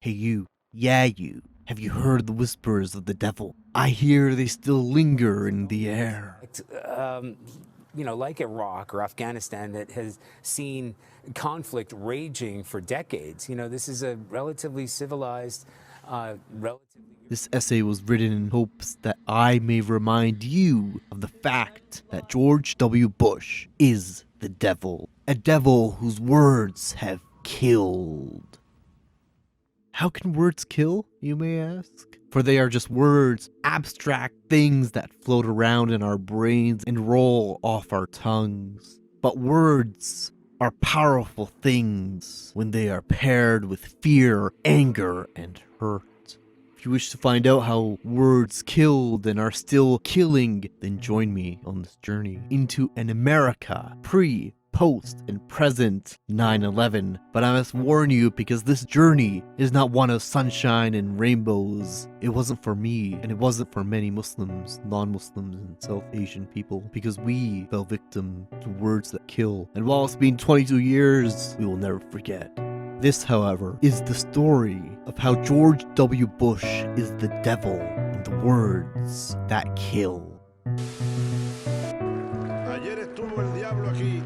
Hey you, yeah you, have you heard the whispers of the devil? I hear they still linger in the air. Like Iraq or Afghanistan that has seen conflict raging for decades. This is a relatively civilized, This essay was written in hopes that I may remind you of the fact that George W. Bush is the devil. A devil whose words have killed. How can words kill, you may ask? For they are just words, abstract things that float around in our brains and roll off our tongues. But words are powerful things when they are paired with fear, anger, and hurt. If you wish to find out how words killed and are still killing, then join me on this journey into an America pre, post, and present 9/11. But I must warn you, because this journey is not one of sunshine and rainbows. It wasn't for me, and it wasn't for many Muslims, non-Muslims, and South Asian people, because we fell victim to words that kill. And while it's been 22 years, we will never forget. This, however, is the story of how George W. Bush is the devil and the words that kill. Ayer estuvo el diablo aquí.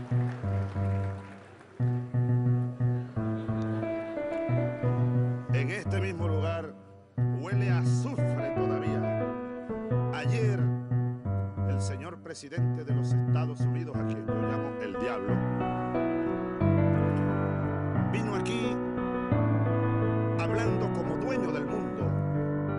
En este mismo lugar huele a azufre todavía. Ayer el señor presidente de los Estados Unidos, a quien yo llamo el diablo, vino aquí hablando como dueño del mundo.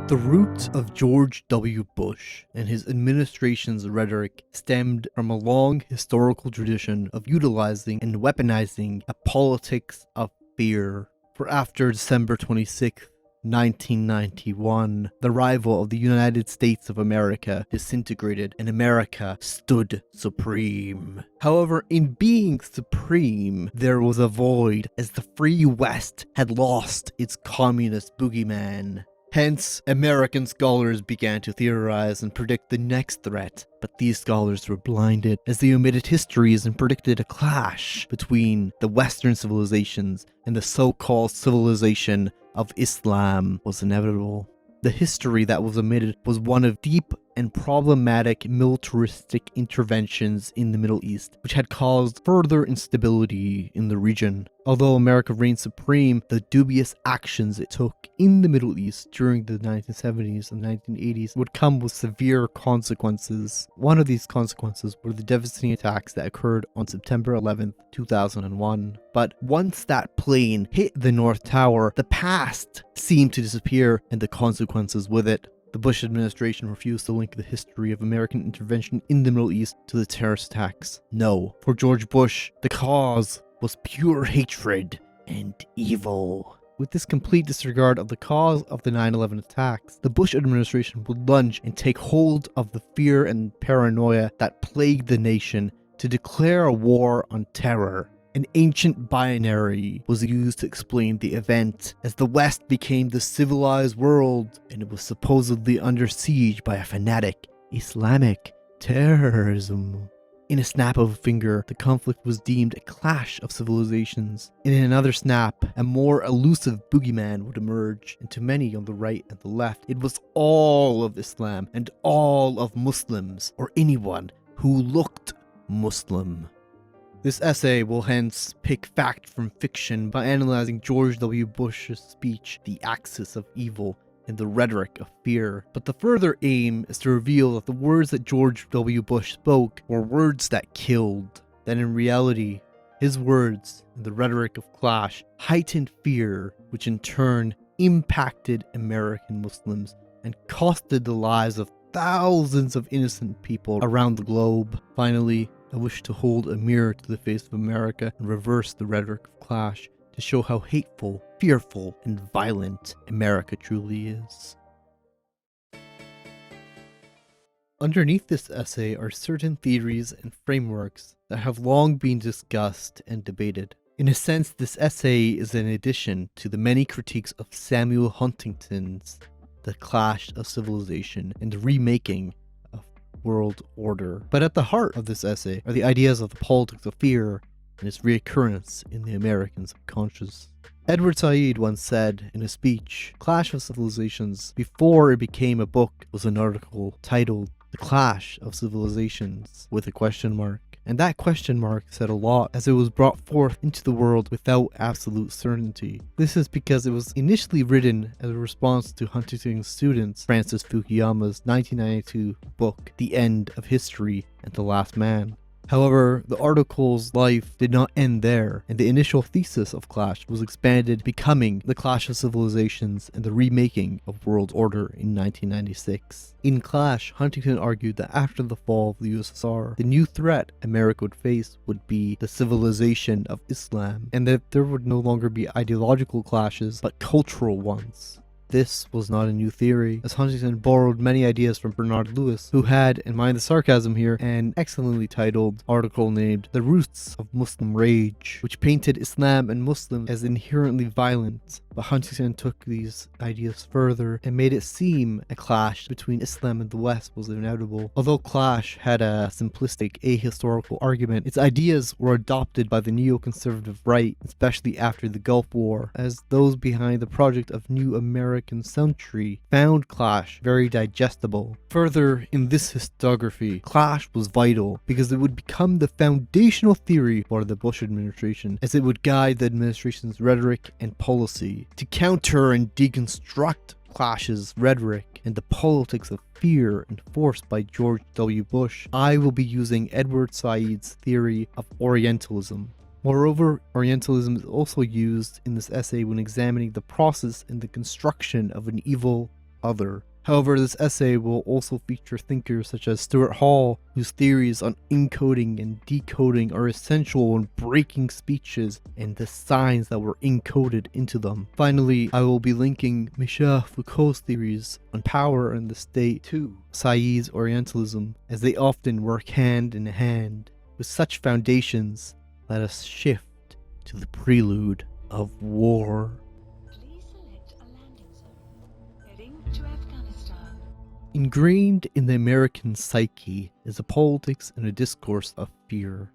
The roots of George W. Bush and his administration's rhetoric stemmed from a long historical tradition of utilizing and weaponizing a politics of fear. For after December 26th, 1991, the rival of the United States of America disintegrated and America stood supreme. However, in being supreme, there was a void, as the free West had lost its communist boogeyman. Hence, American scholars began to theorize and predict the next threat, but these scholars were blinded as they omitted histories and predicted a clash between the Western civilizations and the so-called civilization of Islam was inevitable. The history that was omitted was one of deep and problematic militaristic interventions in the Middle East, which had caused further instability in the region. Although America reigned supreme, the dubious actions it took in the Middle East during the 1970s and 1980s would come with severe consequences. One of these consequences were the devastating attacks that occurred on September 11th, 2001. But once that plane hit the North Tower, the past seemed to disappear and the consequences with it. The Bush administration refused to link the history of American intervention in the Middle East to the terrorist attacks. No, for George Bush, the cause was pure hatred and evil. With this complete disregard of the cause of the 9/11 attacks, the Bush administration would lunge and take hold of the fear and paranoia that plagued the nation to declare a war on terror. An ancient binary was used to explain the event, as the West became the civilized world and it was supposedly under siege by a fanatic Islamic terrorism. In a snap of a finger, the conflict was deemed a clash of civilizations. In another snap, a more elusive boogeyman would emerge, and to many on the right and the left, it was all of Islam and all of Muslims, or anyone who looked Muslim. This essay will hence pick fact from fiction by analyzing George W. Bush's speech, The Axis of Evil, and the rhetoric of fear. But the further aim is to reveal that the words that George W. Bush spoke were words that killed. That in reality, his words and the rhetoric of clash heightened fear, which in turn impacted American Muslims and costed the lives of thousands of innocent people around the globe. Finally, I wish to hold a mirror to the face of America and reverse the rhetoric of clash to show how hateful, fearful, and violent America truly is. Underneath this essay are certain theories and frameworks that have long been discussed and debated. In a sense, this essay is an addition to the many critiques of Samuel Huntington's The Clash of Civilization and the remaking of World Order. But at the heart of this essay are the ideas of the politics of fear and its reoccurrence in the American subconscious. Edward Said once said in a speech, Clash of Civilizations, before it became a book, was an article titled The Clash of Civilizations with a question mark. And that question mark said a lot, as it was brought forth into the world without absolute certainty. This is because it was initially written as a response to Huntington's student Francis Fukuyama's 1992 book, The End of History and the Last Man. However, the article's life did not end there, and the initial thesis of Clash was expanded, becoming The Clash of Civilizations and the Remaking of World Order in 1996. In Clash, Huntington argued that after the fall of the USSR, the new threat America would face would be the civilization of Islam, and that there would no longer be ideological clashes, but cultural ones. This was not a new theory, as Huntington borrowed many ideas from Bernard Lewis, who had, and mind the sarcasm here, an excellently titled article named The Roots of Muslim Rage, which painted Islam and Muslims as inherently violent. But Huntington took these ideas further and made it seem a clash between Islam and the West was inevitable. Although Clash had a simplistic ahistorical argument, its ideas were adopted by the neoconservative right, especially after the Gulf War, as those behind the project of New American Century found Clash very digestible. Further, in this historiography, Clash was vital because it would become the foundational theory for the Bush administration, as it would guide the administration's rhetoric and policy. To counter and deconstruct Clash's rhetoric and the politics of fear enforced by George W. Bush, I will be using Edward Said's theory of Orientalism. Moreover, Orientalism is also used in this essay when examining the process and the construction of an evil other. However, this essay will also feature thinkers such as Stuart Hall, whose theories on encoding and decoding are essential in breaking speeches and the signs that were encoded into them. Finally, I will be linking Michel Foucault's theories on power and the state to Said's Orientalism, as they often work hand in hand. With such foundations, let us shift to the prelude of war. Please select a landing zone. Heading to Afghanistan. Ingrained in the American psyche is a politics and a discourse of fear.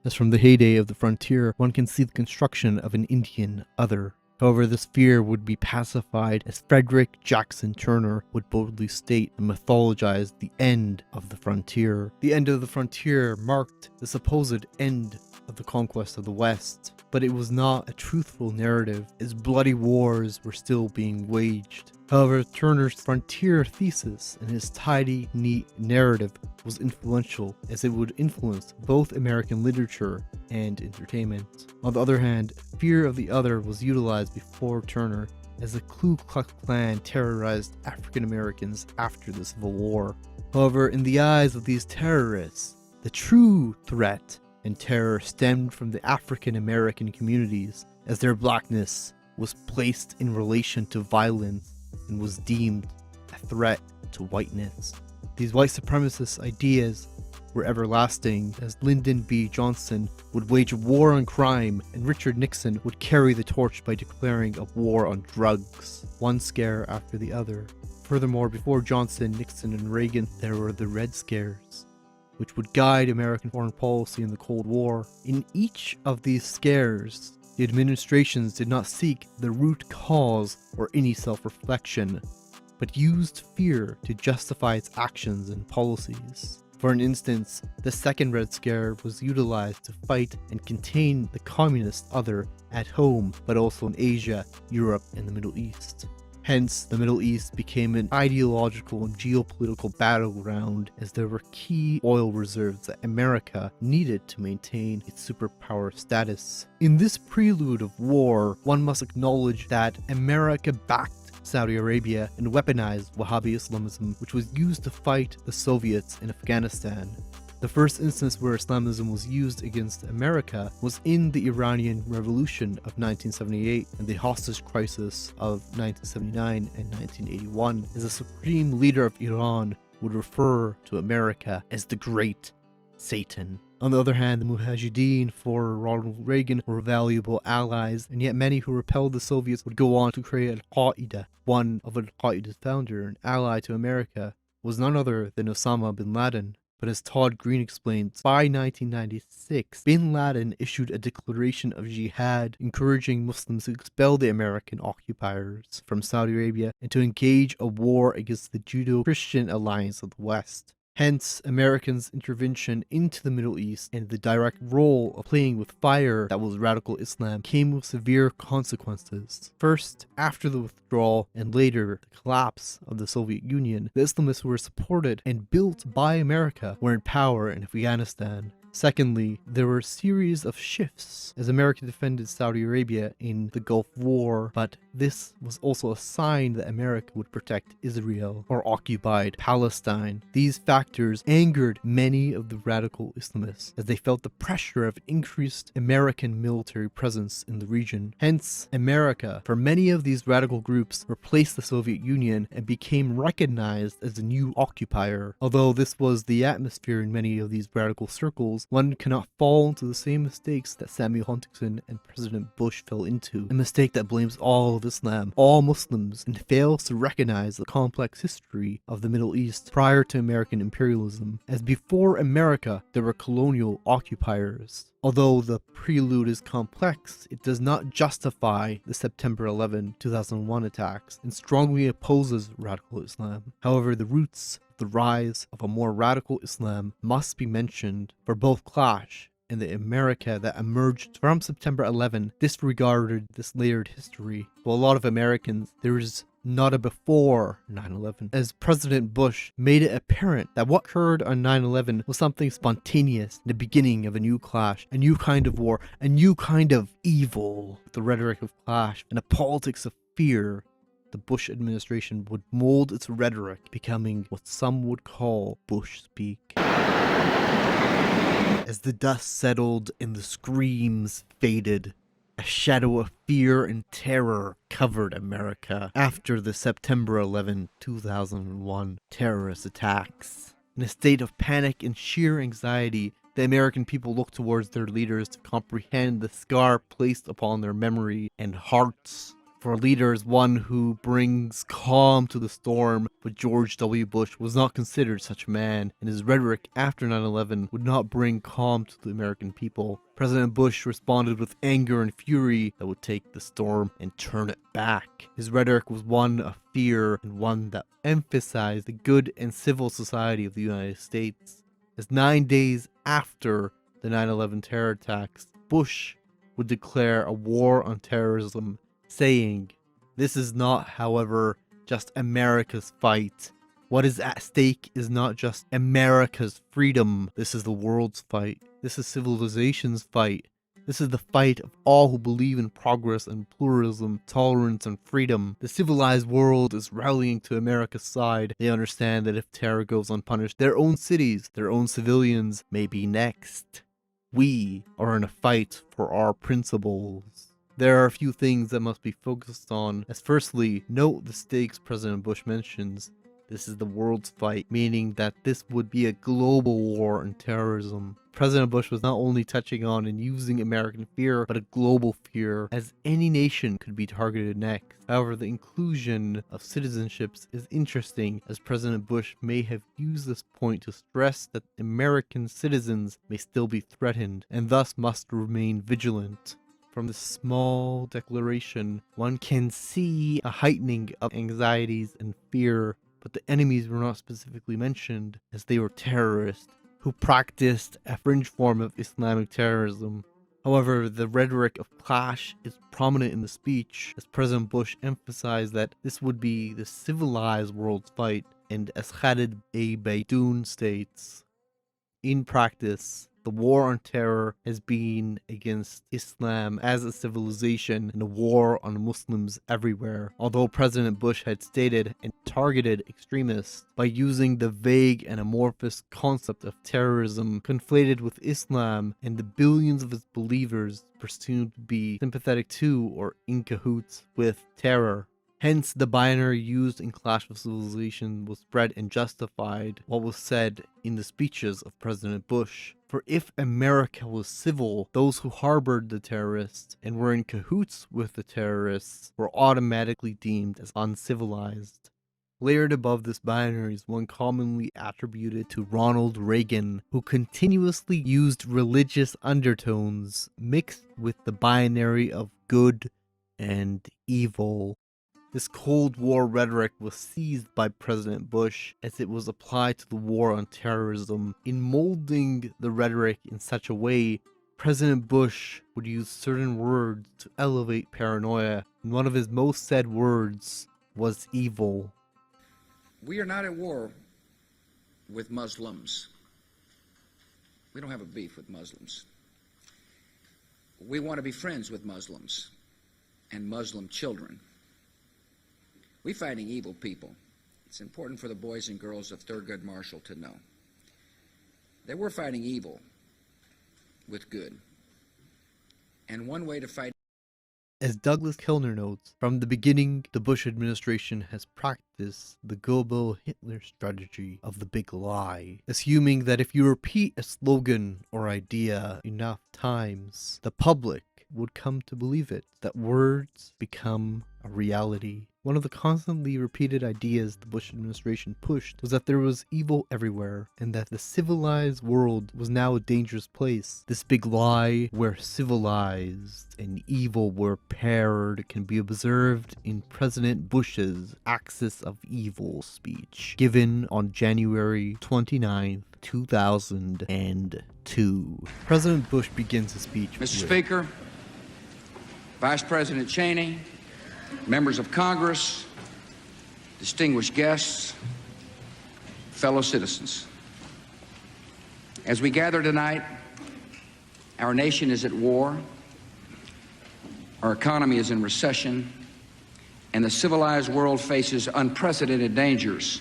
As from the heyday of the frontier, one can see the construction of an Indian other. However, this fear would be pacified as Frederick Jackson Turner would boldly state and mythologize the end of the frontier. The end of the frontier marked the supposed end of the conquest of the West, but it was not a truthful narrative, as bloody wars were still being waged. However, Turner's frontier thesis and his tidy, neat narrative was influential, as it would influence both American literature and entertainment. On the other hand, fear of the other was utilized before Turner, as the Ku Klux Klan terrorized African Americans after the Civil War. However, in the eyes of these terrorists, the true threat and terror stemmed from the African American communities, as their blackness was placed in relation to violence and was deemed a threat to whiteness. These white supremacist ideas were everlasting, as Lyndon B. Johnson would wage war on crime and Richard Nixon would carry the torch by declaring a war on drugs, one scare after the other. Furthermore, before Johnson, Nixon, and Reagan, there were the Red Scares, which would guide American foreign policy in the Cold War. In each of these scares, the administrations did not seek the root cause or any self-reflection, but used fear to justify its actions and policies. For an instance, the second Red Scare was utilized to fight and contain the communist other at home, but also in Asia, Europe, and the Middle East. Hence, the Middle East became an ideological and geopolitical battleground, as there were key oil reserves that America needed to maintain its superpower status. In this prelude of war, one must acknowledge that America backed Saudi Arabia and weaponized Wahhabi Islamism, which was used to fight the Soviets in Afghanistan. The first instance where Islamism was used against America was in the Iranian Revolution of 1978 and the hostage crisis of 1979 and 1981, as the supreme leader of Iran would refer to America as the Great Satan. On the other hand, the Mujahideen for Ronald Reagan were valuable allies, and yet many who repelled the Soviets would go on to create Al-Qaeda. One of Al-Qaeda's founder and ally to America was none other than Osama bin Laden. But as Todd Green explains, by 1996, bin Laden issued a declaration of jihad encouraging Muslims to expel the American occupiers from Saudi Arabia and to engage a war against the Judeo-Christian alliance of the West. Hence, Americans' intervention into the Middle East and the direct role of playing with fire that was radical Islam came with severe consequences. First, after the withdrawal and later the collapse of the Soviet Union, the Islamists who were supported and built by America were in power in Afghanistan. Secondly, there were a series of shifts as America defended Saudi Arabia in the Gulf War, but this was also a sign that America would protect Israel or occupied Palestine. These factors angered many of the radical Islamists as they felt the pressure of increased American military presence in the region. Hence, America, for many of these radical groups, replaced the Soviet Union and became recognized as the new occupier. Although this was the atmosphere in many of these radical circles, one cannot fall into the same mistakes that Samuel Huntington and President Bush fell into. A mistake that blames all of Islam, all Muslims, and fails to recognize the complex history of the Middle East prior to American imperialism, as before America there were colonial occupiers. Although the prelude is complex, it does not justify the September 11, 2001 attacks and strongly opposes radical Islam. However, the roots of the rise of a more radical Islam must be mentioned, for both clash, and the America that emerged from September 11 disregarded this layered history. To a lot of Americans, there is not a before 9/11, as President Bush made it apparent that what occurred on 9/11 was something spontaneous, the beginning of a new clash, a new kind of war, a new kind of evil. The rhetoric of clash and the politics of fear, the Bush administration would mold its rhetoric, becoming what some would call Bush speak. As the dust settled and the screams faded, a shadow of fear and terror covered America after the September 11, 2001 terrorist attacks. In a state of panic and sheer anxiety, the American people looked towards their leaders to comprehend the scar placed upon their memory and hearts. For leaders, one who brings calm to the storm, but George W. Bush was not considered such a man, and his rhetoric after 9/11 would not bring calm to the American people. President Bush responded with anger and fury that would take the storm and turn it back. His rhetoric was one of fear and one that emphasized the good and civil society of the United States. As 9 days after the 9/11 terror attacks, Bush would declare a war on terrorism, saying, "This is not, however, just America's fight. What is at stake is not just America's freedom. This is the world's fight. This is civilization's fight. This is the fight of all who believe in progress and pluralism, tolerance and freedom. The civilized world is rallying to America's side. They understand that if terror goes unpunished, their own cities, their own civilians may be next. We are in a fight for our principles." There are a few things that must be focused on, as firstly, note the stakes President Bush mentions. This is the world's fight, meaning that this would be a global war on terrorism. President Bush was not only touching on and using American fear, but a global fear, as any nation could be targeted next. However, the inclusion of citizenships is interesting, as President Bush may have used this point to stress that American citizens may still be threatened, and thus must remain vigilant. From this small declaration, one can see a heightening of anxieties and fear, but the enemies were not specifically mentioned, as they were terrorists who practiced a fringe form of Islamic terrorism. However, the rhetoric of clash is prominent in the speech, as President Bush emphasized that this would be the civilized world's fight, and as Khalid A. Baidoun states, "In practice, the war on terror has been against Islam as a civilization and a war on Muslims everywhere." Although President Bush had stated and targeted extremists by using the vague and amorphous concept of terrorism conflated with Islam, and the billions of its believers presumed to be sympathetic to or in cahoots with terror. Hence, the binary used in Clash of Civilization was spread and justified what was said in the speeches of President Bush. For if America was civil, those who harbored the terrorists and were in cahoots with the terrorists were automatically deemed as uncivilized. Layered above this binary is one commonly attributed to Ronald Reagan, who continuously used religious undertones mixed with the binary of good and evil. This Cold War rhetoric was seized by President Bush as it was applied to the war on terrorism. In molding the rhetoric in such a way, President Bush would use certain words to elevate paranoia, and one of his most said words was evil. We are not at war with Muslims. We don't have a beef with Muslims. We want to be friends with Muslims and Muslim children. We're fighting evil people. It's important for the boys and girls of Thurgood Marshall to know that we're fighting evil with good. And one way to fight. As Douglas Kellner notes, from the beginning, the Bush administration has practiced the Goebbels Hitler strategy of the big lie, assuming that if you repeat a slogan or idea enough times, the public would come to believe it, that words become a reality. One of the constantly repeated ideas the Bush administration pushed was that there was evil everywhere, and that the civilized world was now a dangerous place. This big lie, where civilized and evil were paired, can be observed in President Bush's Axis of Evil speech, given on January 29th, 2002. President Bush begins his speech with, Mr. Speaker, Vice President Cheney, members of Congress, distinguished guests, fellow citizens. As we gather tonight, our nation is at war, our economy is in recession, and the civilized world faces unprecedented dangers.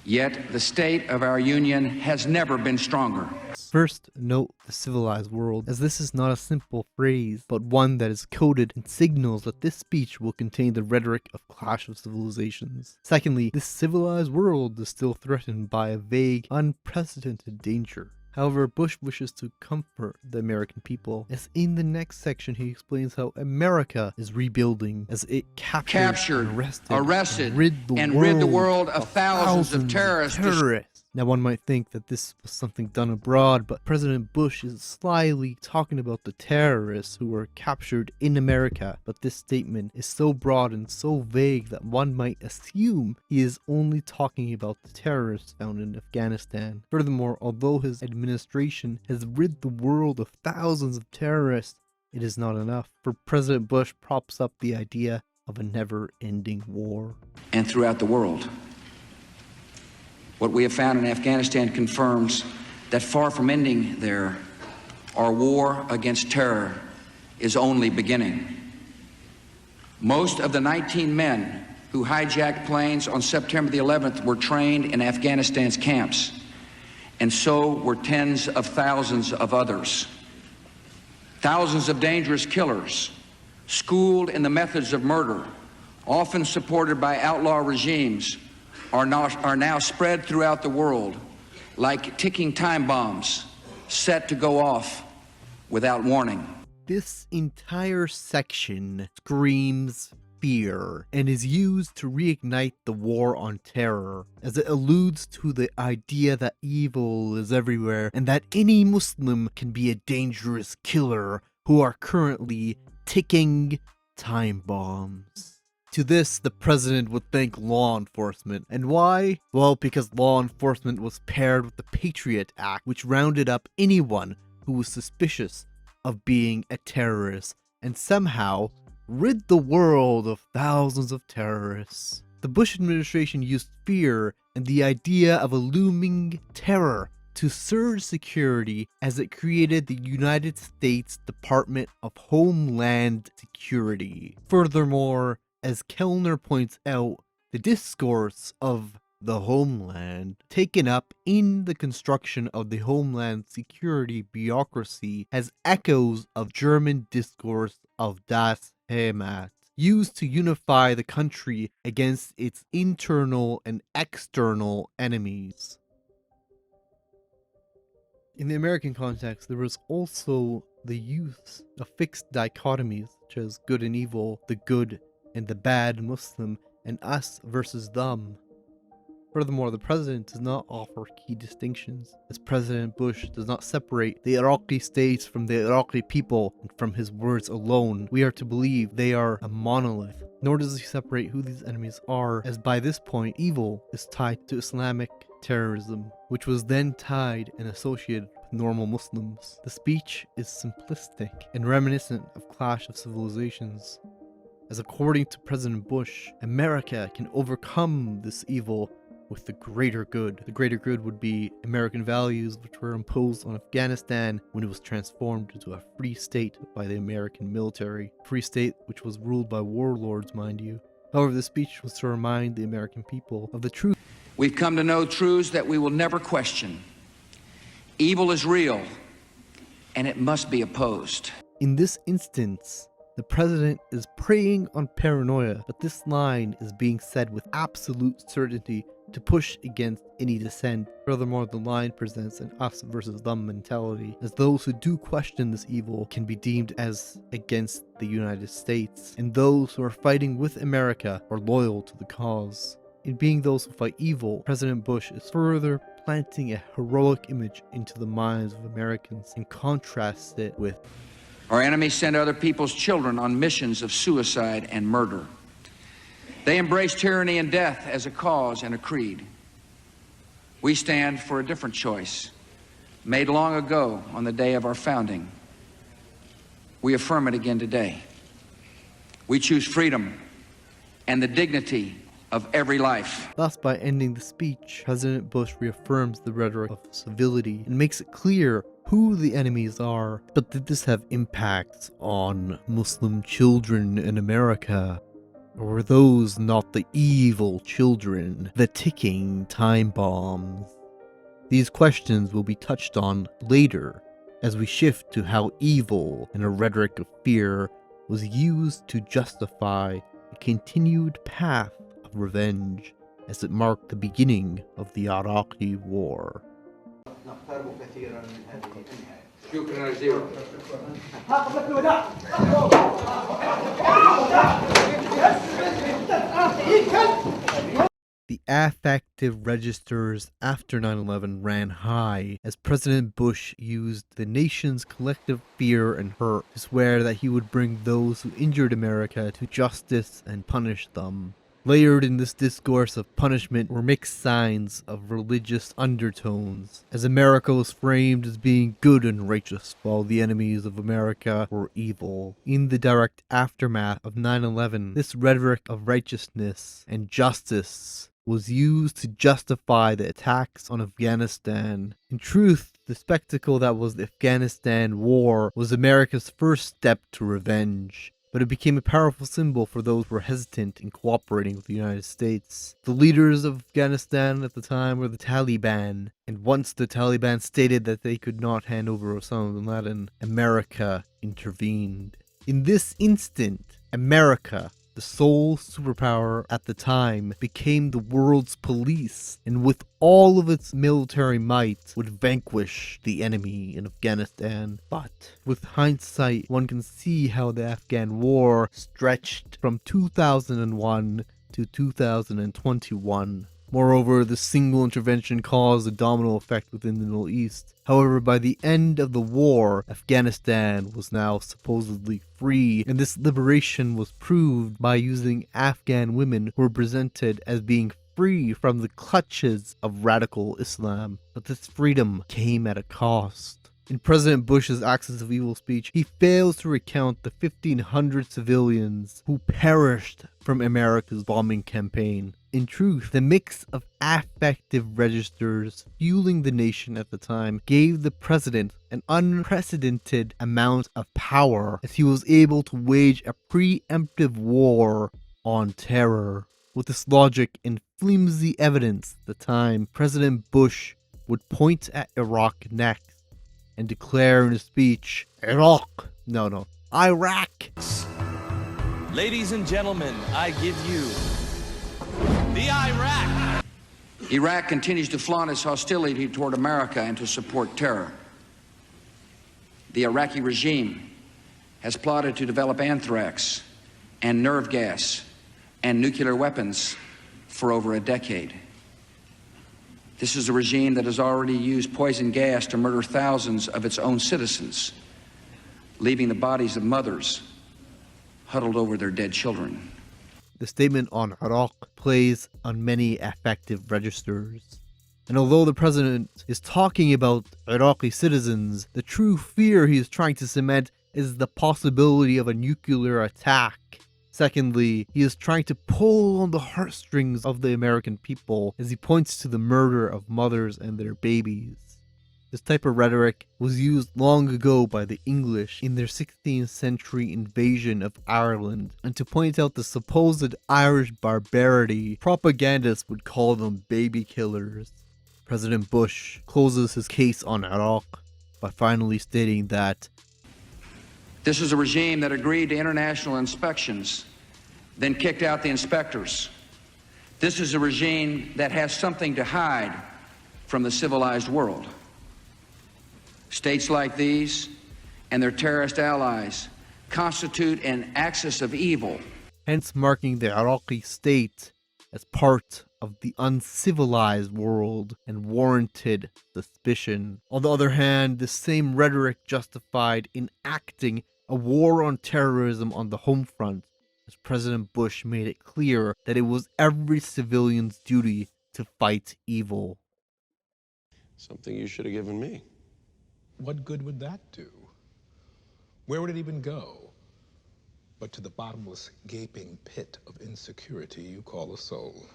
Yet the state of our union has never been stronger. First, note the civilized world, as this is not a simple phrase, but one that is coded and signals that this speech will contain the rhetoric of clash of civilizations. Secondly, this civilized world is still threatened by a vague, unprecedented danger. However, Bush wishes to comfort the American people, as in the next section he explains how America is rebuilding as it captured, arrested, and rid the world of thousands of terrorists. Now one might think that this was something done abroad, but President Bush is slyly talking about the terrorists who were captured in America. But this statement is so broad and so vague that one might assume he is only talking about the terrorists found in Afghanistan. Furthermore, although his administration has rid the world of thousands of terrorists, it is not enough, for President Bush props up the idea of a never-ending war. And throughout the world. What we have found in Afghanistan confirms that far from ending there, our war against terror is only beginning. Most of the 19 men who hijacked planes on September the 11th were trained in Afghanistan's camps, and so were tens of thousands of others. Thousands of dangerous killers, schooled in the methods of murder, often supported by outlaw regimes, are now spread throughout the world like ticking time bombs set to go off without warning. This entire section screams fear and is used to reignite the war on terror, as it alludes to the idea that evil is everywhere and that any Muslim can be a dangerous killer who are currently ticking time bombs. To this, the president would thank law enforcement. And why? Well, because law enforcement was paired with the Patriot Act, which rounded up anyone who was suspicious of being a terrorist, and somehow rid the world of thousands of terrorists. The Bush administration used fear and the idea of a looming terror to surge security as it created the United States Department of Homeland Security. Furthermore, as Kellner points out, the discourse of the Homeland, taken up in the construction of the Homeland Security bureaucracy, has echoes of German discourse of Das Heimat, used to unify the country against its internal and external enemies. In the American context, there was also the use of fixed dichotomies, such as good and evil, the good and the bad Muslim, an us versus them. Furthermore, the president does not offer key distinctions, as President Bush does not separate the Iraqi states from the Iraqi people, and from his words alone, we are to believe they are a monolith. Nor does he separate who these enemies are, as by this point, evil is tied to Islamic terrorism, which was then tied and associated with normal Muslims. The speech is simplistic and reminiscent of Clash of Civilizations, as according to President Bush, America can overcome this evil with the greater good. The greater good would be American values which were imposed on Afghanistan when it was transformed into a free state by the American military. Free state which was ruled by warlords, mind you. However, the speech was to remind the American people of the truth. We've come to know truths that we will never question. Evil is real, and it must be opposed. In this instance, the president is preying on paranoia, but this line is being said with absolute certainty to push against any dissent. Furthermore, the line presents an us versus them mentality, as those who do question this evil can be deemed as against the United States, and those who are fighting with America are loyal to the cause. In being those who fight evil, President Bush is further planting a heroic image into the minds of Americans and contrasts it with Our enemies send other people's children on missions of suicide and murder. They embrace tyranny and death as a cause and a creed. We stand for a different choice, made long ago on the day of our founding. We affirm it again today. We choose freedom and the dignity of every life. Thus, by ending the speech, President Bush reaffirms the rhetoric of civility and makes it clear who the enemies are. But did this have impacts on Muslim children in America? Or were those not the evil children, the ticking time bombs? These questions will be touched on later as we shift to how evil and a rhetoric of fear was used to justify a continued path of revenge as it marked the beginning of the Iraqi War. The affective registers after 9/11 ran high as President Bush used the nation's collective fear and hurt to swear that he would bring those who injured America to justice and punish them. Layered in this discourse of punishment were mixed signs of religious undertones, as America was framed as being good and righteous, while the enemies of America were evil. In the direct aftermath of 9/11, this rhetoric of righteousness and justice was used to justify the attacks on Afghanistan. In truth, the spectacle that was the Afghanistan war was America's first step to revenge, but it became a powerful symbol for those who were hesitant in cooperating with the United States. The leaders of Afghanistan at the time were the Taliban, and once the Taliban stated that they could not hand over Osama bin Laden, America intervened. In this instant, America, the sole superpower at the time, became the world's police, and with all of its military might would vanquish the enemy in Afghanistan. But with hindsight, one can see how the Afghan war stretched from 2001 to 2021. Moreover, the single intervention caused a domino effect within the Middle East. However, by the end of the war, Afghanistan was now supposedly free, and this liberation was proved by using Afghan women who were presented as being free from the clutches of radical Islam. But this freedom came at a cost. In President Bush's Axis of Evil speech, he fails to recount the 1,500 civilians who perished from America's bombing campaign. In truth, the mix of affective registers fueling the nation at the time gave the president an unprecedented amount of power, as he was able to wage a preemptive war on terror. With this logic and flimsy evidence at the time, President Bush would point at Iraq next and declare in his speech, Iraq. Ladies and gentlemen, I give you the Iraq. Iraq continues to flaunt its hostility toward America and to support terror. The Iraqi regime has plotted to develop anthrax and nerve gas and nuclear weapons for over a decade. This is a regime that has already used poison gas to murder thousands of its own citizens, leaving the bodies of mothers huddled over their dead children. The statement on Iraq plays on many affective registers. And although the president is talking about Iraqi citizens, the true fear he is trying to cement is the possibility of a nuclear attack. Secondly, he is trying to pull on the heartstrings of the American people as he points to the murder of mothers and their babies. This type of rhetoric was used long ago by the English in their 16th century invasion of Ireland, and to point out the supposed Irish barbarity, propagandists would call them baby killers. President Bush closes his case on Iraq by finally stating that this is a regime that agreed to international inspections, then kicked out the inspectors. This is a regime that has something to hide from the civilized world. States like these and their terrorist allies constitute an axis of evil, hence marking the Iraqi state as part of the uncivilized world and warranted suspicion. On the other hand, the same rhetoric justified enacting a war on terrorism on the home front, as President Bush made it clear that it was every civilian's duty to fight evil. Something you should have given me. What good would that do? Where would it even go? But to the bottomless, gaping pit of insecurity you call a soul.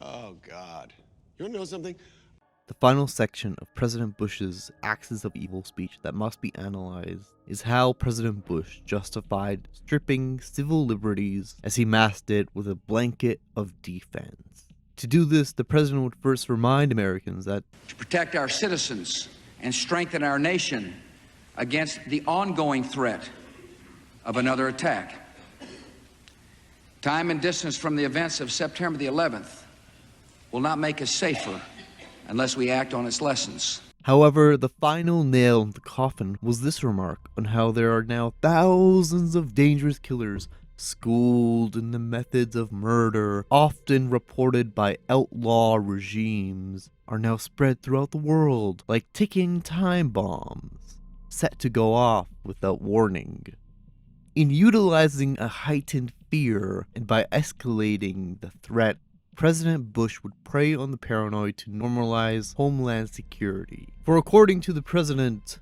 Oh, God. You want to know something? The final section of President Bush's Axis of Evil speech that must be analyzed is how President Bush justified stripping civil liberties as he masked it with a blanket of defense. To do this, the president would first remind Americans that to protect our citizens and strengthen our nation against the ongoing threat of another attack. Time and distance from the events of September the 11th will not make us safer unless we act on its lessons. However, the final nail in the coffin was this remark on how there are now thousands of dangerous killers schooled in the methods of murder, often reported by outlaw regimes, are now spread throughout the world like ticking time bombs, set to go off without warning. In utilizing a heightened fear and by escalating the threat, President Bush would prey on the paranoid to normalize Homeland Security. For according to the president,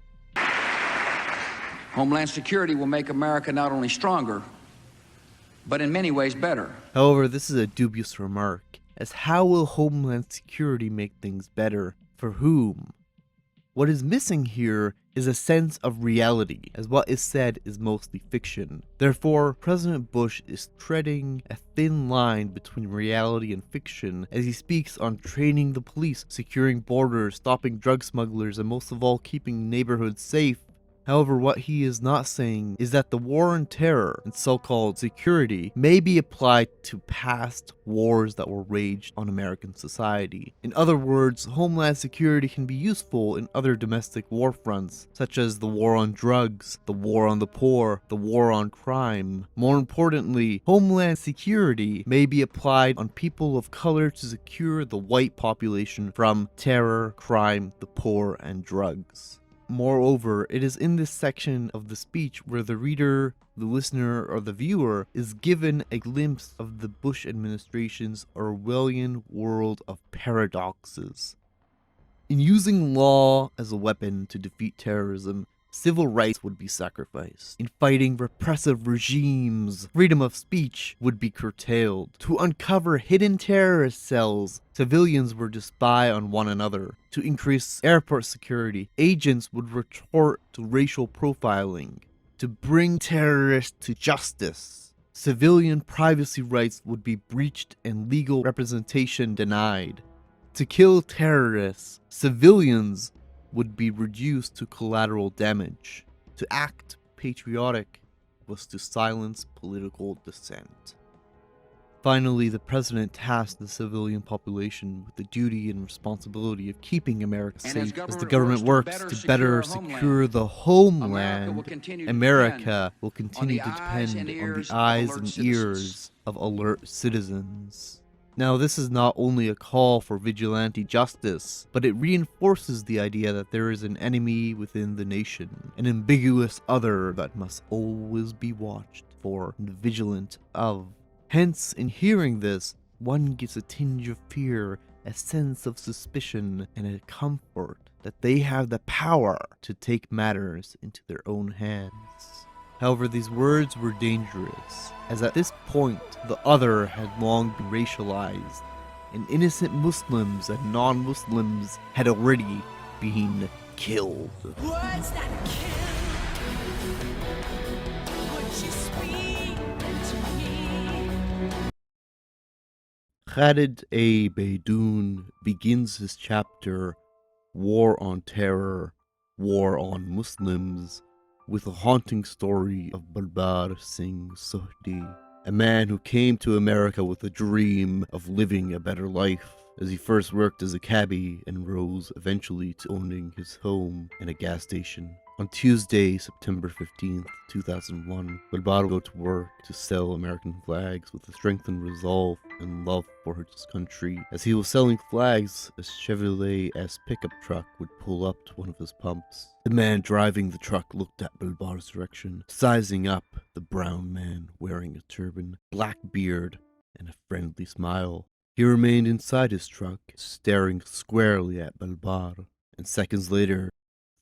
Homeland Security will make America not only stronger, but in many ways better. However, this is a dubious remark, as how will Homeland Security make things better? For whom? What is missing here is a sense of reality, as what is said is mostly fiction. Therefore, President Bush is treading a thin line between reality and fiction as he speaks on training the police, securing borders, stopping drug smugglers, and most of all, keeping neighborhoods safe. However, what he is not saying is that the war on terror and so-called security may be applied to past wars that were waged on American society. In other words, Homeland Security can be useful in other domestic war fronts, such as the war on drugs, the war on the poor, the war on crime. More importantly, Homeland Security may be applied on people of color to secure the white population from terror, crime, the poor, and drugs. Moreover, it is in this section of the speech where the reader, the listener, or the viewer is given a glimpse of the Bush administration's Orwellian world of paradoxes. In using law as a weapon to defeat terrorism, civil rights would be sacrificed. In fighting repressive regimes, freedom of speech would be curtailed. To uncover hidden terrorist cells, civilians were to spy on one another. To increase airport security, agents would retort to racial profiling. To bring terrorists to justice, civilian privacy rights would be breached and legal representation denied. To kill terrorists, civilians would be reduced to collateral damage. To act patriotic was to silence political dissent. Finally, the president tasked the civilian population with the duty and responsibility of keeping America safe. As the government works to better secure the homeland, America will continue to depend on the eyes and ears of alert citizens. Now, this is not only a call for vigilante justice, but it reinforces the idea that there is an enemy within the nation, an ambiguous other that must always be watched for and vigilant of. Hence, in hearing this, one gets a tinge of fear, a sense of suspicion, and a comfort that they have the power to take matters into their own hands. However, these words were dangerous, as at this point, the other had long been racialized, and innocent Muslims and non-Muslims had already been killed. Words that kill. Would you speak to me? Khalid A. Beydoun begins his chapter, War on Terror, War on Muslims, with a haunting story of Balbar Singh Sohdi, a man who came to America with a dream of living a better life, as he first worked as a cabbie and rose eventually to owning his home and a gas station. On Tuesday, September 15th, 2001, Balbar would go to work to sell American flags with a strengthened resolve and love for his country. As he was selling flags, a Chevrolet S pickup truck would pull up to one of his pumps. The man driving the truck looked at Balbar's direction, sizing up the brown man wearing a turban, black beard, and a friendly smile. He remained inside his truck, staring squarely at Balbar, and seconds later,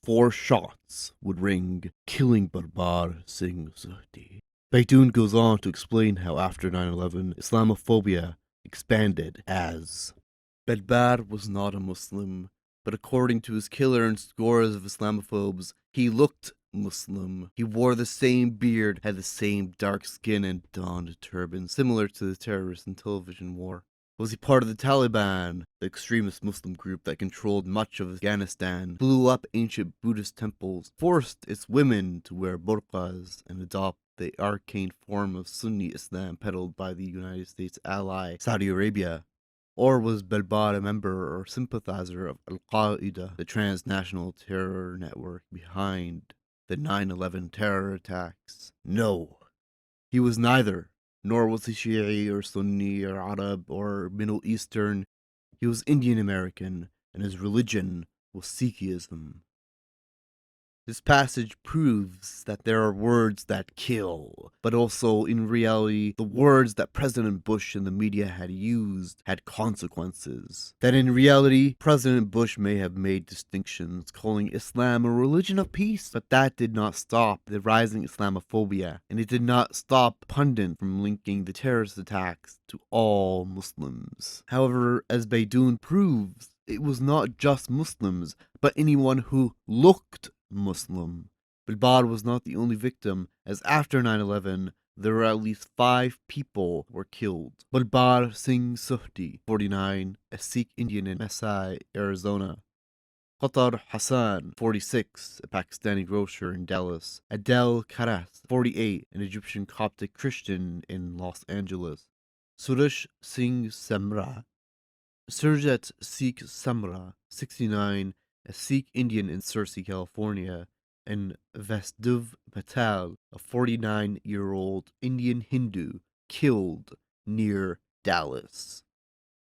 4 shots would ring, killing Balbar Singh Sohdi. Beydoun goes on to explain how after 9/11, Islamophobia expanded as Balbar was not a Muslim, but according to his killer and scores of Islamophobes, he looked Muslim. He wore the same beard, had the same dark skin, and donned a turban, similar to the terrorists in television war. Was he part of the Taliban, the extremist Muslim group that controlled much of Afghanistan, blew up ancient Buddhist temples, forced its women to wear burqas, and adopt the arcane form of Sunni Islam peddled by the United States ally Saudi Arabia? Or was Balbar a member or sympathizer of Al-Qaeda, the transnational terror network behind the 9/11 terror attacks? No, he was neither. Nor was he Shi'i or Sunni or Arab or Middle Eastern. He was Indian American, and his religion was Sikhism. This passage proves that there are words that kill, but also, in reality, the words that President Bush and the media had used had consequences. That in reality, President Bush may have made distinctions, calling Islam a religion of peace, but that did not stop the rising Islamophobia, and it did not stop pundits from linking the terrorist attacks to all Muslims. However, as Beydoun proves, it was not just Muslims, but anyone who looked Muslim. Balbar was not the only victim, as after 9/11, there were at least 5 people were killed. Balbar Singh Sohdi, 49, a Sikh Indian in Masai, Arizona. Qatar Hassan, 46, a Pakistani grocer in Dallas. Adel Karas, 48, an Egyptian Coptic Christian in Los Angeles. Suresh Singh Samra, Surjat Sikh Samra, 69, a Sikh Indian in Searcy, California, and Vasdev Patel, a 49-year-old Indian Hindu, killed near Dallas.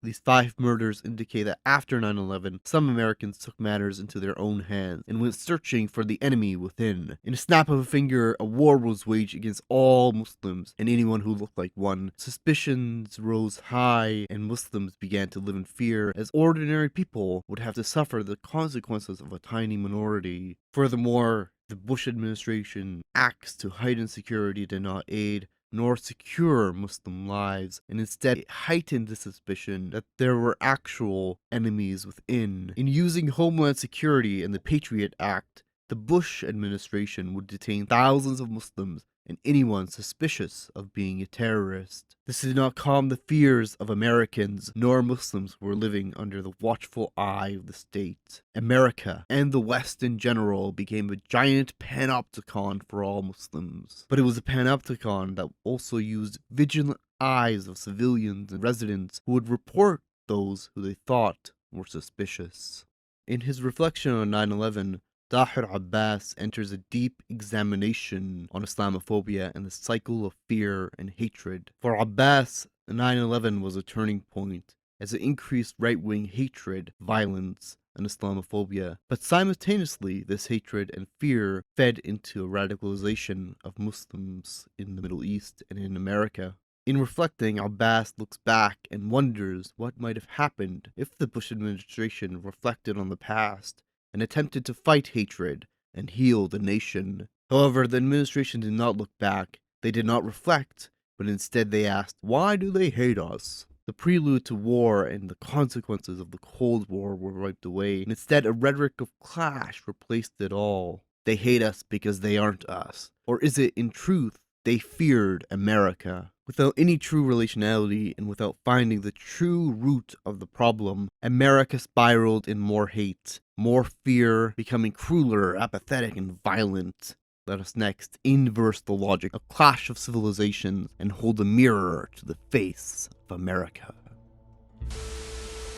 These 5 murders indicate that after 9/11, some Americans took matters into their own hands and went searching for the enemy within. In a snap of a finger, a war was waged against all Muslims and anyone who looked like one. Suspicions rose high, and Muslims began to live in fear, as ordinary people would have to suffer the consequences of a tiny minority. Furthermore, the Bush administration acts to heighten security did not aid nor secure Muslim lives, and instead it heightened the suspicion that there were actual enemies within. In using Homeland Security and the Patriot Act, the Bush administration would detain thousands of Muslims and anyone suspicious of being a terrorist. This did not calm the fears of Americans nor Muslims who were living under the watchful eye of the state. America, and the West in general, became a giant panopticon for all Muslims. But it was a panopticon that also used vigilant eyes of civilians and residents who would report those who they thought were suspicious. In his reflection on 9/11, Tahir Abbas enters a deep examination on Islamophobia and the cycle of fear and hatred. For Abbas, 9/11 was a turning point, as it increased right-wing hatred, violence, and Islamophobia. But simultaneously, this hatred and fear fed into a radicalization of Muslims in the Middle East and in America. In reflecting, Abbas looks back and wonders what might have happened if the Bush administration reflected on the past and attempted to fight hatred and heal the nation. However, the administration did not look back, they did not reflect, but instead they asked, why do they hate us? The prelude to war and the consequences of the Cold War were wiped away, and instead a rhetoric of clash replaced it all. They hate us because they aren't us. Or is it, in truth, they feared America? Without any true relationality and without finding the true root of the problem, America spiraled in more hate, more fear, becoming crueler, apathetic, and violent. Let us next inverse the logic, a clash of civilizations, and hold a mirror to the face of America.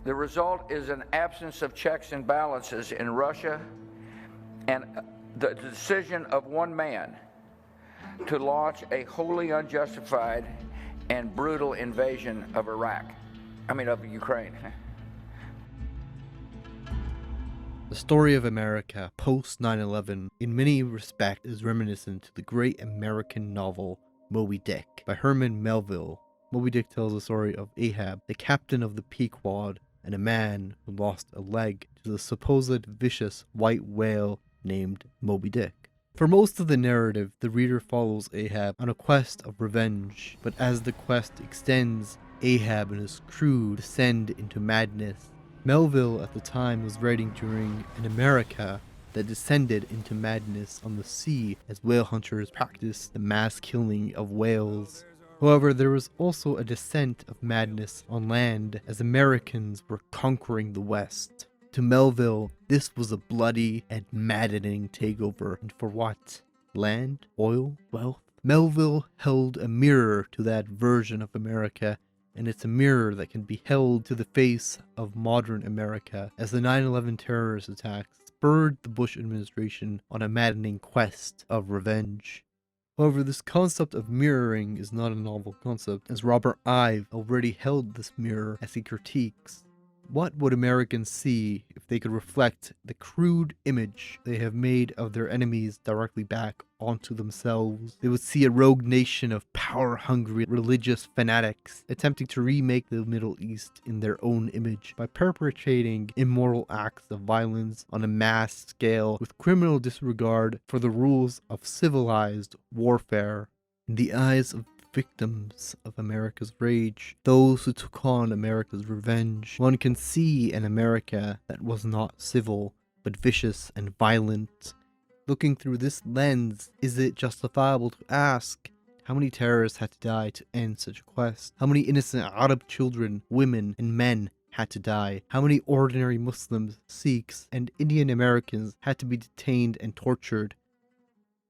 The result is an absence of checks and balances in Russia and the decision of one man to launch a wholly unjustified and brutal invasion of of Ukraine. The story of America post 9/11 in many respects is reminiscent to the great American novel Moby Dick by Herman Melville. Moby Dick tells the story of Ahab, the captain of the Pequod, and a man who lost a leg to the supposed vicious white whale named Moby Dick. For most of the narrative, the reader follows Ahab on a quest of revenge, but as the quest extends, Ahab and his crew descend into madness. Melville at the time was writing during an America that descended into madness on the sea as whale hunters practiced the mass killing of whales. However, there was also a descent of madness on land as Americans were conquering the West. To Melville, this was a bloody and maddening takeover. And for what? Land? Oil? Wealth? Melville held a mirror to that version of America, and it's a mirror that can be held to the face of modern America, as the 9/11 terrorist attacks spurred the Bush administration on a maddening quest of revenge. However, this concept of mirroring is not a novel concept, as Robert Ive already held this mirror as he critiques. What would Americans see if they could reflect the crude image they have made of their enemies directly back onto themselves? They would see a rogue nation of power-hungry religious fanatics attempting to remake the Middle East in their own image by perpetrating immoral acts of violence on a mass scale with criminal disregard for the rules of civilized warfare. In the eyes of victims of America's rage, those who took on America's revenge, one can see an America that was not civil, but vicious and violent. Looking through this lens, is it justifiable to ask how many terrorists had to die to end such a quest? How many innocent Arab children, women, and men had to die? How many ordinary Muslims, Sikhs, and Indian Americans had to be detained and tortured?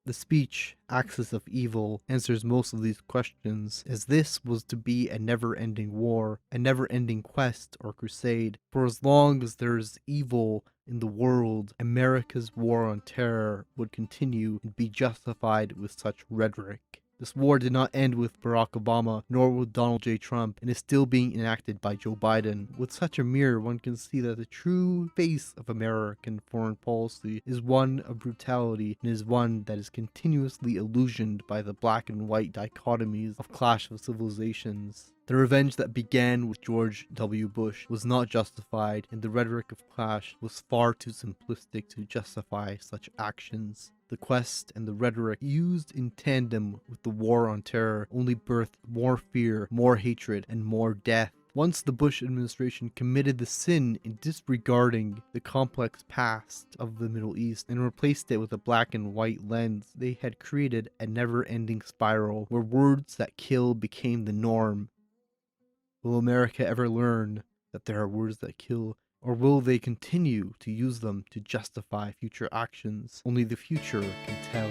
The speech, Axis of Evil, answers most of these questions, as this was to be a never-ending war, a never-ending quest or crusade. For as long as there is evil in the world, America's war on terror would continue and be justified with such rhetoric. This war did not end with Barack Obama, nor with Donald J. Trump, and is still being enacted by Joe Biden. With such a mirror, one can see that the true face of American foreign policy is one of brutality, and is one that is continuously illusioned by the black and white dichotomies of clash of civilizations. The revenge that began with George W. Bush was not justified, and the rhetoric of clash was far too simplistic to justify such actions. The quest and the rhetoric used in tandem with the war on terror only birthed more fear, more hatred, and more death. Once the Bush administration committed the sin in disregarding the complex past of the Middle East and replaced it with a black and white lens, they had created a never-ending spiral where words that kill became the norm. Will America ever learn that there are words that kill? Or will they continue to use them to justify future actions? Only the future can tell.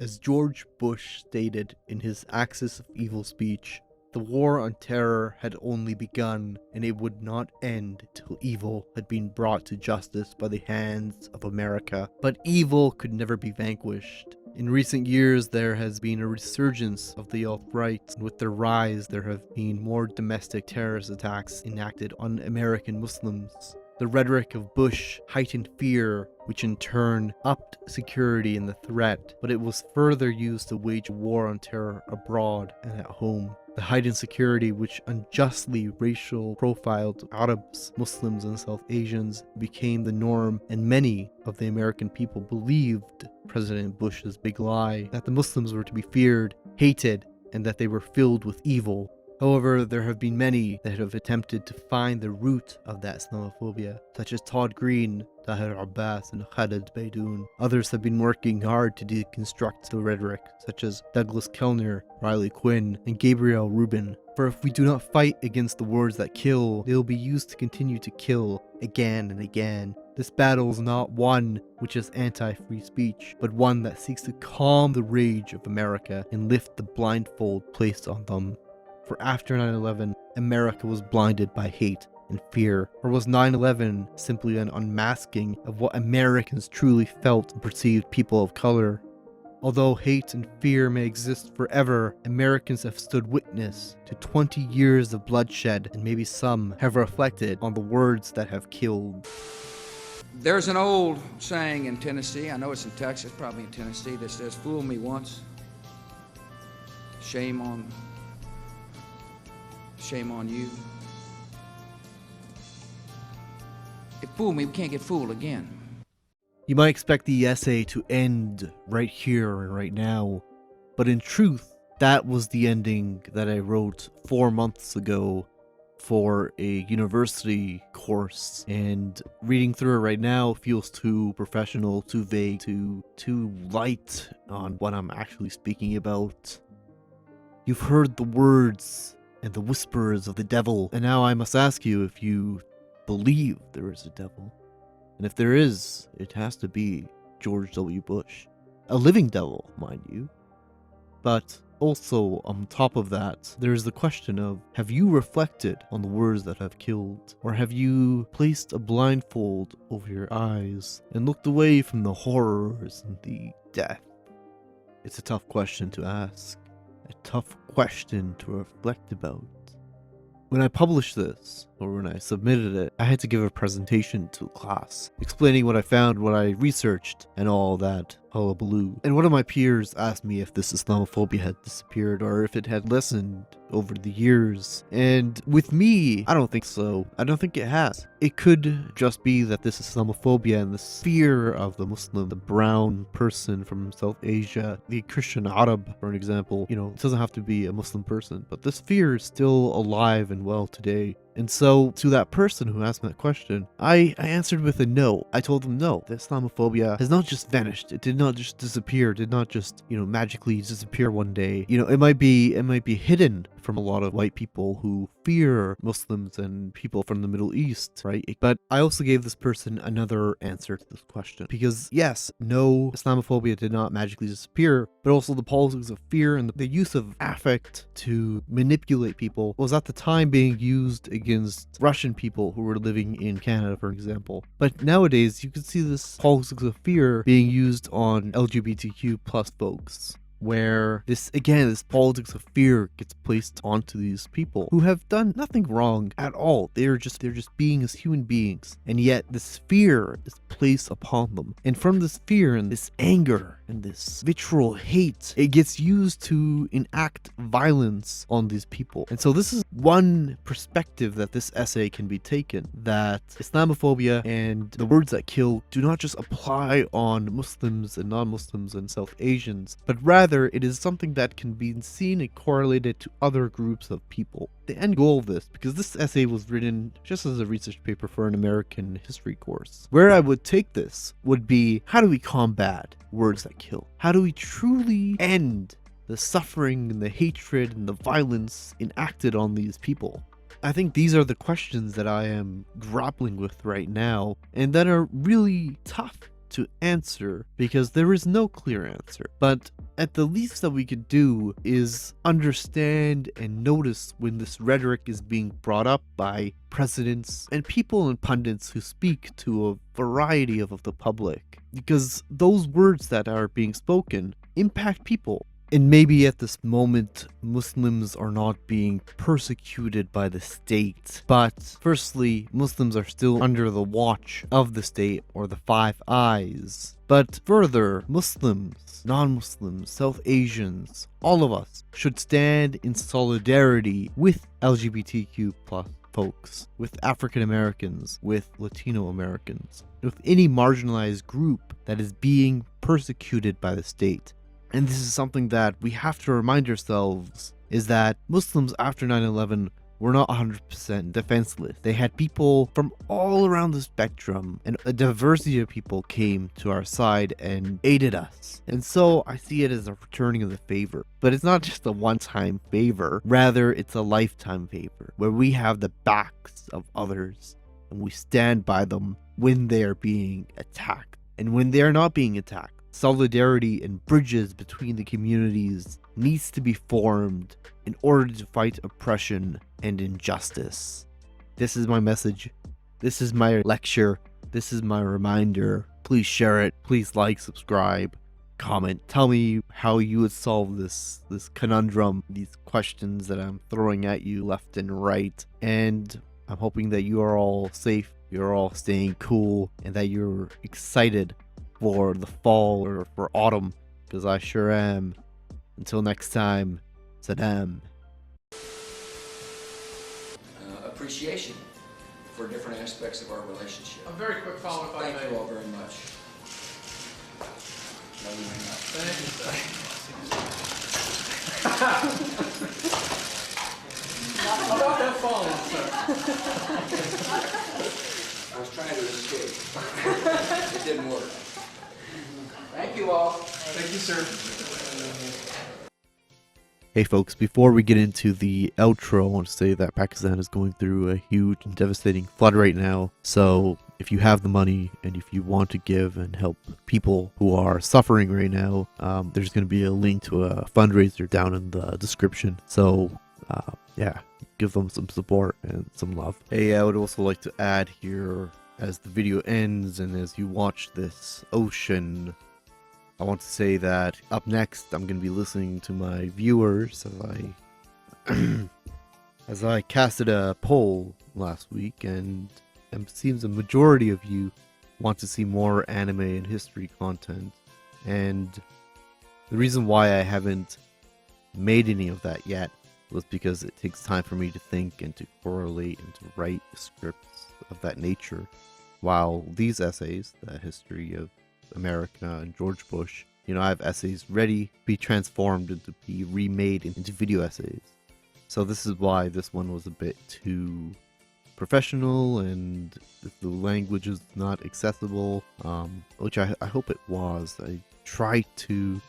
As George Bush stated in his Axis of Evil speech, the war on terror had only begun, and it would not end till evil had been brought to justice by the hands of America. But evil could never be vanquished. In recent years, there has been a resurgence of the alt-right, and with their rise, there have been more domestic terrorist attacks enacted on American Muslims. The rhetoric of Bush heightened fear, which in turn upped security and the threat, but it was further used to wage war on terror abroad and at home. The heightened security, which unjustly racial profiled Arabs, Muslims, and South Asians, became the norm, and many of the American people believed President Bush's big lie that the Muslims were to be feared, hated, and that they were filled with evil. However, there have been many that have attempted to find the root of that Islamophobia, such as Todd Green, Tahir Abbas, and Khalid Baidoun. Others have been working hard to deconstruct the rhetoric, such as Douglas Kellner, Riley Quinn, and Gabriel Rubin. For if we do not fight against the words that kill, they will be used to continue to kill again and again. This battle is not one which is anti-free speech, but one that seeks to calm the rage of America and lift the blindfold placed on them. For after 9/11, America was blinded by hate and fear. Or was 9/11 simply an unmasking of what Americans truly felt and perceived people of color? Although hate and fear may exist forever, Americans have stood witness to 20 years of bloodshed, and maybe some have reflected on the words that have killed. There's an old saying in Tennessee, I know it's in Texas, probably in Tennessee, that says, "Fool me once, shame on you. If fool me, we can't get fooled again." You might expect the essay to end right here and right now, but in truth, that was the ending that I wrote 4 months ago for a university course, and reading through it right now feels too professional, too vague, too light on what I'm actually speaking about. You've heard the words and the whispers of the devil, and now I must ask you if you believe there is a devil. And if there is, it has to be George W. Bush. A living devil, mind you. But also, on top of that, there's the question of, have you reflected on the words that have killed? Or have you placed a blindfold over your eyes and looked away from the horrors and the death? It's a tough question to ask. A tough question to reflect about. When I published this, or when I submitted it, I had to give a presentation to a class, explaining what I found, what I researched, and all that hullabaloo. And one of my peers asked me if this Islamophobia had disappeared, or if it had lessened over the years. And with me, I don't think so. I don't think it has. It could just be that this Islamophobia and this fear of the Muslim, the brown person from South Asia, the Christian Arab, for an example, it doesn't have to be a Muslim person, but this fear is still alive and well today. And so, to that person who asked me that question, I answered with a no. I told them no, the Islamophobia has not just vanished. It did not just disappear. It did not just, magically disappear one day. It might be hidden from a lot of white people who fear Muslims and people from the Middle East, right? But I also gave this person another answer to this question. Because yes, no, Islamophobia did not magically disappear, but also the politics of fear and the use of affect to manipulate people was at the time being used against Russian people who were living in Canada, for example. But nowadays, you can see this politics of fear being used on LGBTQ plus folks, where this politics of fear gets placed onto these people who have done nothing wrong at all. They're just being as human beings, and yet this fear is placed upon them. And from this fear and this anger and this visceral hate, it gets used to enact violence on these people. And so this is one perspective that this essay can be taken, that Islamophobia and the words that kill do not just apply on Muslims and non-Muslims and South Asians, but rather it is something that can be seen and correlated to other groups of people. The end goal of this, because this essay was written just as a research paper for an American history course, where I would take this would be, how do we combat words that kill? How do we truly end the suffering and the hatred and the violence enacted on these people? I think these are the questions that I am grappling with right now, and that are really tough to answer because there is no clear answer. But at the least that we could do is understand and notice when this rhetoric is being brought up by presidents and people and pundits who speak to a variety of the public. Because those words that are being spoken impact people. And maybe at this moment, Muslims are not being persecuted by the state. But firstly, Muslims are still under the watch of the state, or the Five Eyes. But further, Muslims, non-Muslims, South Asians, all of us should stand in solidarity with LGBTQ plus folks, with African Americans, with Latino Americans, with any marginalized group that is being persecuted by the state. And this is something that we have to remind ourselves, is that Muslims after 9/11 were not 100% defenseless. They had people from all around the spectrum, and a diversity of people came to our side and aided us. And so I see it as a returning of the favor. But it's not just a one-time favor, rather it's a lifetime favor, where we have the backs of others, and we stand by them when they are being attacked. And when they are not being attacked, solidarity and bridges between the communities needs to be formed in order to fight oppression and injustice. This is my message. This is my lecture. This is my reminder. Please share it. Please like, subscribe, comment. Tell me how you would solve this conundrum, these questions that I'm throwing at you left and right. And I'm hoping that you are all safe, you're all staying cool, and that you're excited for the fall or for autumn, because I sure am. Until next time, Saddam. Appreciation for different aspects of our relationship. A very quick follow-up, if I Thank may. you all very much. No, you may not. Thank you, sir. How about that falling, sir? I was trying to escape. It didn't work. Thank you all. Thank you, sir. Hey folks, before we get into the outro, I want to say that Pakistan is going through a huge and devastating flood right now. So if you have the money and if you want to give and help people who are suffering right now, there's going to be a link to a fundraiser down in the description. So yeah, give them some support and some love. Hey, I would also like to add here, as the video ends and as you watch this ocean, I want to say that up next, I'm going to be listening to my viewers as I casted a poll last week, and it seems a majority of you want to see more anime and history content. And the reason why I haven't made any of that yet was because it takes time for me to think and to correlate and to write scripts of that nature. While these essays, the history of America and George Bush, you know, I have essays ready to be transformed and to be remade into video essays. So this is why this one was a bit too professional, and the language is not accessible, which I hope it was. I tried to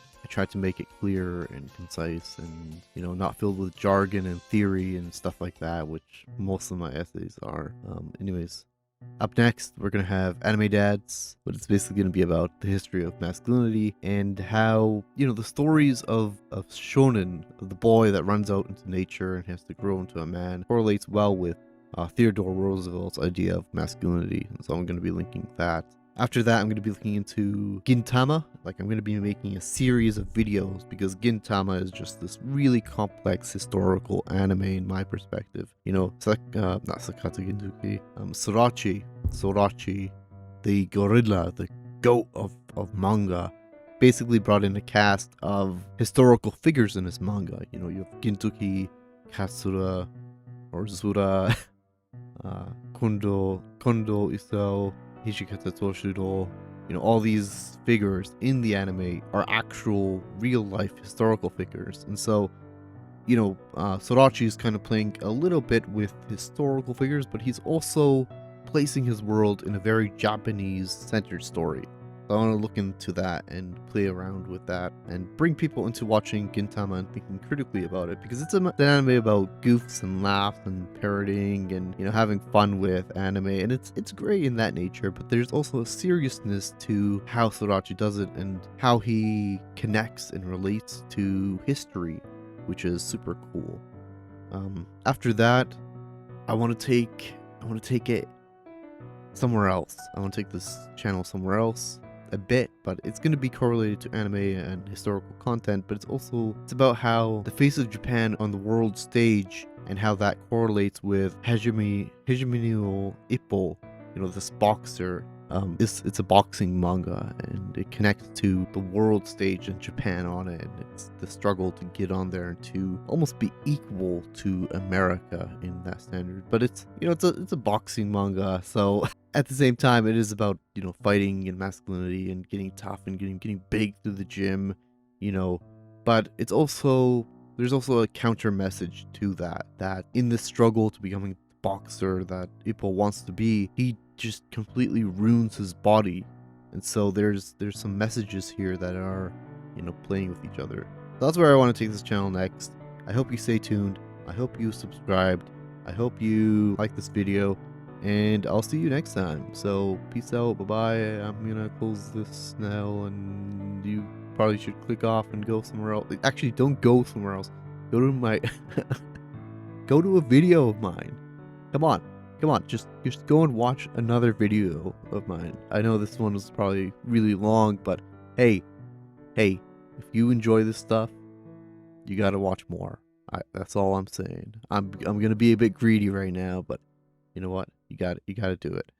make it clear and concise, and, you know, not filled with jargon and theory and stuff like that, which most of my essays are. Anyways, up next, we're going to have Anime Dads, but it's basically going to be about the history of masculinity and how, you know, the stories of shonen, of the boy that runs out into nature and has to grow into a man, correlates well with Theodore Roosevelt's idea of masculinity. And so I'm going to be linking that. After that, I'm going to be looking into Gintama. Like, I'm going to be making a series of videos because Gintama is just this really complex historical anime in my perspective. You know, not Sakata Ginzuki, Sorachi, the gorilla, the goat of manga, basically brought in a cast of historical figures in his manga. You know, you have Gintoki, Katsura, or Zura, Kondo Isao, Hishikata Toshiro. You know, all these figures in the anime are actual real-life historical figures. And so, you know, Sorachi is kind of playing a little bit with historical figures, but he's also placing his world in a very Japanese-centered story. So I want to look into that and play around with that and bring people into watching Gintama and thinking critically about it, because it's an anime about goofs and laughs and parroting and, you know, having fun with anime, and it's great in that nature. But there's also a seriousness to how Sorachi does it and how he connects and relates to history, which is super cool. After that, I want to take it somewhere else. I want to take this channel somewhere else a bit, but it's going to be correlated to anime and historical content, but it's about how the face of Japan on the world stage and how that correlates with Hajime no Ippo, you know, this boxer. It's a boxing manga, and it connects to the world stage in Japan on it, and it's the struggle to get on there and to almost be equal to America in that standard. But it's, you know, it's a boxing manga, so at the same time it is about, you know, fighting and masculinity and getting tough and getting big through the gym, you know. But there's also a counter message to that in the struggle to becoming the boxer that Ippo wants to be, he just completely ruins his body. And so there's some messages here that are, you know, playing with each other. So that's where I want to take this channel next. I hope you stay tuned. I hope you subscribed. I hope you like this video, and I'll see you next time. So peace out. Bye-bye. I'm gonna close this now, and you probably should click off and go somewhere else. Actually, don't go somewhere else. Go to my go to a video of mine. Come on, just go and watch another video of mine. I know this one was probably really long, but hey, if you enjoy this stuff, you gotta watch more. That's all I'm saying. I'm gonna be a bit greedy right now, but you know what? You gotta do it.